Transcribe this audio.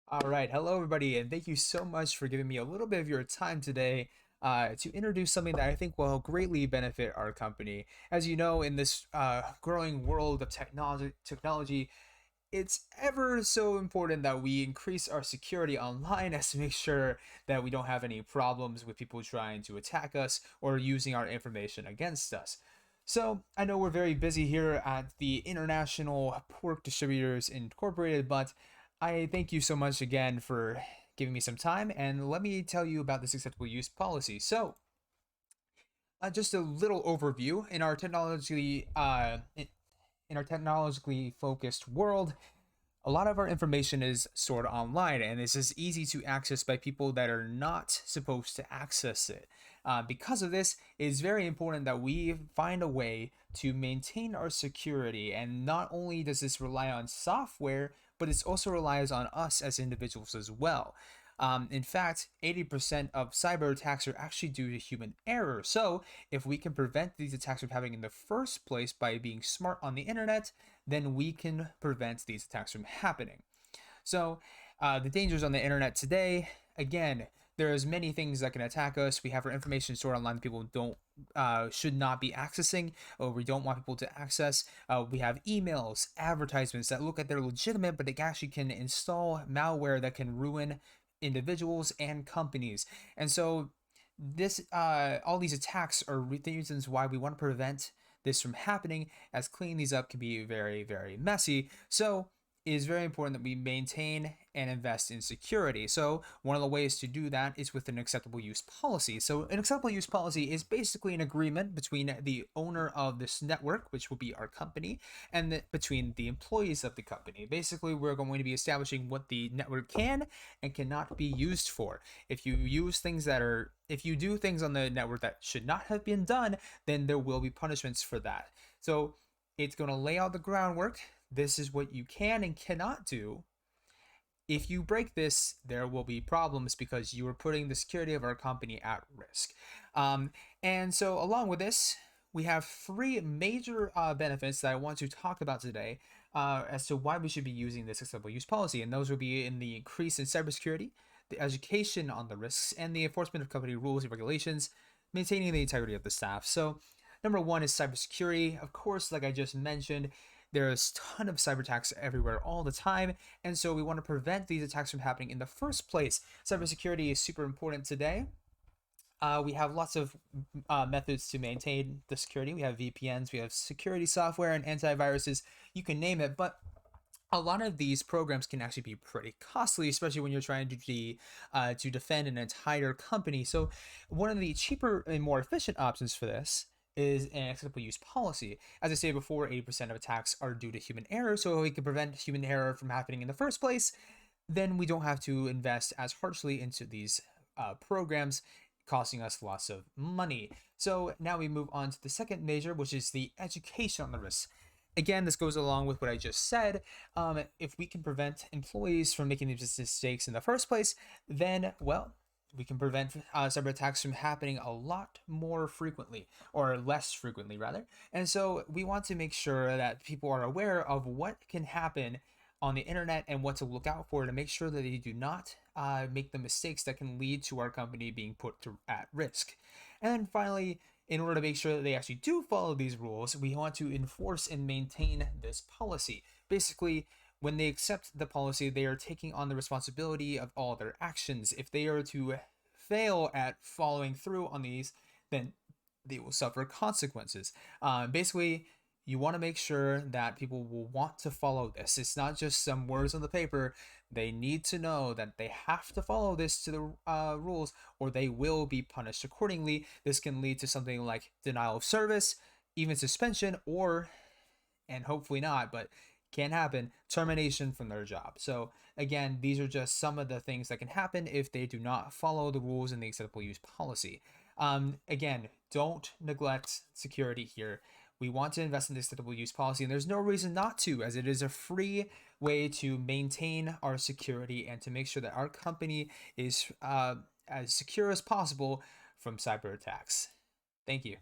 All right, hello everybody, and thank you so much for giving me a little bit of your time today to introduce something that I think will greatly benefit our company. As you know, in this growing world of technology, it's ever so important that we increase our security online as to make sure that we don't have any problems with people trying to attack us or using our information against us. So I know we're very busy here at the International Pork Distributors Incorporated, but I thank you so much again for giving me some time, and let me tell you about this acceptable use policy. Just a little overview in our technologically focused world. A lot of our information is stored online, and this is easy to access by people that are not supposed to access it. Because of this, it is very important that we find a way to maintain our security. And not only does this rely on software, but it also relies on us as individuals as well. In fact, 80% of cyber attacks are actually due to human error. So, if we can prevent these attacks from happening in the first place by being smart on the internet, then we can prevent these attacks from happening. So, the dangers on the internet today, again, there's many things that can attack us. We have our information stored online that people don't should not be accessing, or we don't want people to access. We have emails, advertisements that look like they're legitimate, but they actually can install malware that can ruin individuals and companies. And so this all these attacks are reasons why we want to prevent this from happening, as cleaning these up can be very messy. So it is very important that we maintain and invest in security. So one of the ways to do that is with an acceptable use policy. So an acceptable use policy is basically an agreement between the owner of this network, which will be our company, and between the employees of the company. Basically, we're going to be establishing what the network can and cannot be used for. If you do things on the network that should not have been done, then there will be punishments for that. So it's going to lay out the groundwork. This is what you can and cannot do. If you break this, there will be problems because you are putting the security of our company at risk. And so, along with this, we have three major benefits that I want to talk about today as to why we should be using this acceptable use policy. And those will be in the increase in cybersecurity, the education on the risks, and the enforcement of company rules and regulations, maintaining the integrity of the staff. So, number one is cybersecurity. Of course, like I just mentioned, there's a ton of cyber attacks everywhere all the time, and so we want to prevent these attacks from happening in the first place. Cybersecurity is super important today. We have lots of methods to maintain the security. We have VPNs, we have security software, and antiviruses. You can name it, but a lot of these programs can actually be pretty costly, especially when you're trying to defend an entire company. So, one of the cheaper and more efficient options for this is an acceptable use policy. As I said before, 80% of attacks are due to human error, so if we can prevent human error from happening in the first place, then we don't have to invest as harshly into these programs, costing us lots of money. So now we move on to the second measure, which is the education on the risks. Again, this goes along with what I just said. If we can prevent employees from making these mistakes in the first place, then, well, we can prevent cyber attacks from happening a lot more frequently, or less frequently, rather. And so we want to make sure that people are aware of what can happen on the internet and what to look out for to make sure that they do not make the mistakes that can lead to our company being at risk. And then finally, in order to make sure that they actually do follow these rules, we want to enforce and maintain this policy. Basically, when they accept the policy, they are taking on the responsibility of all their actions. If they are to fail at following through on these, then they will suffer consequences. Basically, you want to make sure that people will want to follow this. It's not just some words on the paper. They need to know that they have to follow this to the rules, or they will be punished accordingly. This can lead to something like denial of service, even suspension, or, and hopefully not, but can happen, termination from their job. So again, these are just some of the things that can happen if they do not follow the rules in the acceptable use policy. Again, don't neglect security here. We want to invest in the acceptable use policy, and there's no reason not to, as it is a free way to maintain our security and to make sure that our company is as secure as possible from cyber attacks. Thank you.